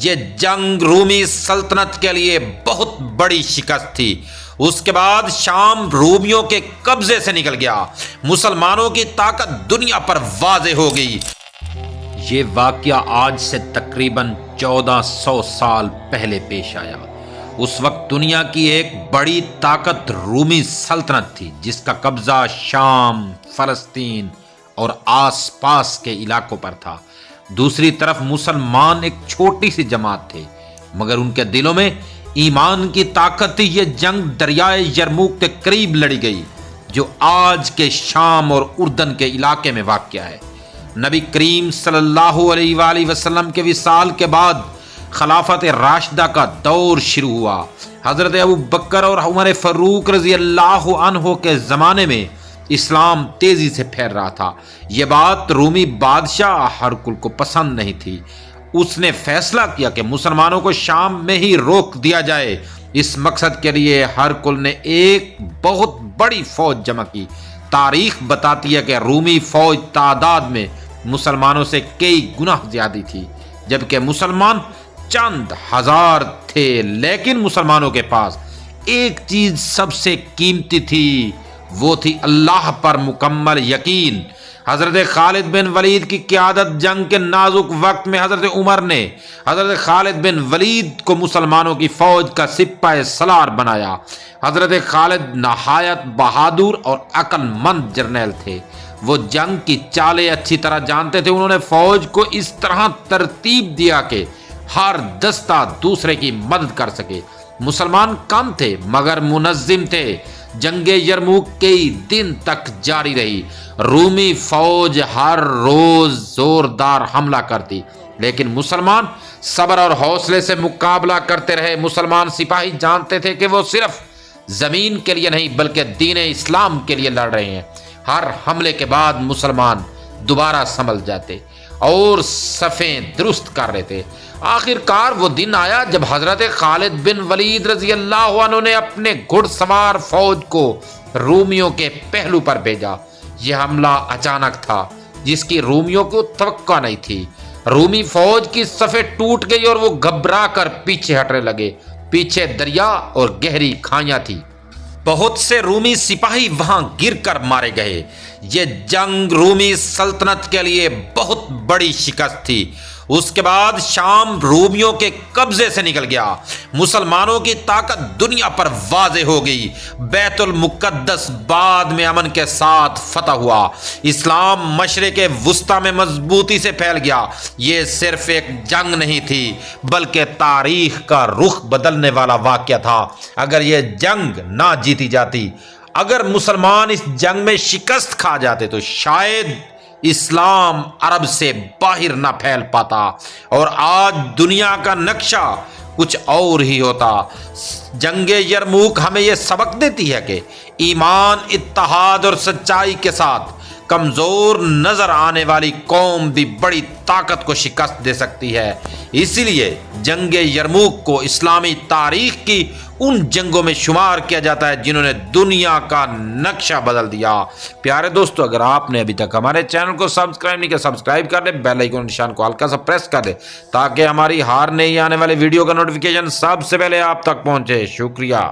یہ جنگ رومی سلطنت کے لیے بہت بڑی شکست تھی۔ اس کے بعد شام رومیوں کے قبضے سے نکل گیا، مسلمانوں کی طاقت دنیا پر واضح ہو گئی۔ یہ واقعہ آج سے تقریباً 1400 سال پہلے پیش آیا۔ اس وقت دنیا کی ایک بڑی طاقت رومی سلطنت تھی، جس کا قبضہ شام، فلسطین اور آس پاس کے علاقوں پر تھا۔ دوسری طرف مسلمان ایک چھوٹی سی جماعت تھے، مگر ان کے دلوں میں ایمان کی طاقت تھی۔ یہ جنگ دریائے یرموک کے قریب لڑی گئی، جو آج کے شام اور اردن کے علاقے میں واقع ہے۔ نبی کریم صلی اللہ علیہ وآلہ وسلم کے وصال کے بعد خلافت راشدہ کا دور شروع ہوا۔ حضرت ابو بکر اور عمر فاروق رضی اللہ عنہ کے زمانے میں اسلام تیزی سے پھیل رہا تھا۔ یہ بات رومی بادشاہ ہرقل کو پسند نہیں تھی۔ اس نے فیصلہ کیا کہ مسلمانوں کو شام میں ہی روک دیا جائے۔ اس مقصد کے لیے ہرقل نے ایک بہت بڑی فوج جمع کی۔ تاریخ بتاتی ہے کہ رومی فوج تعداد میں مسلمانوں سے کئی گنا زیادہ تھی، جبکہ مسلمان چند ہزار تھے۔ لیکن مسلمانوں کے پاس ایک چیز سب سے قیمتی تھی، وہ تھی اللہ پر مکمل یقین۔ حضرت خالد بن ولید کی قیادت جنگ کے نازک وقت میں حضرت عمر نے حضرت خالد بن ولید کو مسلمانوں کی فوج کا سپاہ سالار بنایا۔ حضرت خالد نہایت بہادر اور عقل مند جرنیل تھے۔ وہ جنگ کی چالیں اچھی طرح جانتے تھے۔ انہوں نے فوج کو اس طرح ترتیب دیا کہ ہر دستہ دوسرے کی مدد کر سکے۔ مسلمان کم تھے مگر منظم تھے۔ جنگ یرموک کئی دن تک جاری رہی۔ رومی فوج ہر روز زوردار حملہ کرتی، لیکن مسلمان صبر اور حوصلے سے مقابلہ کرتے رہے۔ مسلمان سپاہی جانتے تھے کہ وہ صرف زمین کے لیے نہیں بلکہ دین اسلام کے لیے لڑ رہے ہیں۔ ہر حملے کے بعد مسلمان دوبارہ سنبھل جاتے اور صفیں درست کر رہے تھے۔ آخر کار وہ دن آیا جب حضرت خالد بن ولید رضی اللہ عنہ نے اپنے گھڑ سوار فوج کو رومیوں کے پہلو پر بھیجا۔ یہ حملہ اچانک تھا، جس کی رومیوں کو توقع نہیں تھی۔ رومی فوج کی صفیں ٹوٹ گئی اور وہ گھبرا کر پیچھے ہٹنے لگے۔ پیچھے دریا اور گہری کھائیاں تھی۔ بہت سے رومی سپاہی وہاں گر کر مارے گئے۔ یہ جنگ رومی سلطنت کے لیے بہت بڑی شکست تھی۔ اس کے بعد شام رومیوں کے قبضے سے نکل گیا، مسلمانوں کی طاقت دنیا پر واضح ہو گئی۔ بیت المقدس بعد میں امن کے ساتھ فتح ہوا۔ اسلام مشرق وسطی میں مضبوطی سے پھیل گیا۔ یہ صرف ایک جنگ نہیں تھی بلکہ تاریخ کا رخ بدلنے والا واقعہ تھا۔ اگر یہ جنگ نہ جیتی جاتی، اگر مسلمان اس جنگ میں شکست کھا جاتے تو شاید اسلام عرب سے باہر نہ پھیل پاتا اور آج دنیا کا نقشہ کچھ اور ہی ہوتا۔ جنگ یرموک ہمیں یہ سبق دیتی ہے کہ ایمان، اتحاد اور سچائی کے ساتھ کمزور نظر آنے والی قوم بھی بڑی طاقت کو شکست دے سکتی ہے۔ اسی لیے جنگ یرموک کو اسلامی تاریخ کی ان جنگوں میں شمار کیا جاتا ہے جنہوں نے دنیا کا نقشہ بدل دیا۔ پیارے دوستو، اگر آپ نے ابھی تک ہمارے چینل کو سبسکرائب نہیں کیا، سبسکرائب کر لیں، بیل آئیکن نشان کو ہلکا سا پریس کر دیں تاکہ ہماری ہر نئی آنے والی ویڈیو کا نوٹیفیکیشن سب سے پہلے آپ تک پہنچے۔ شکریہ۔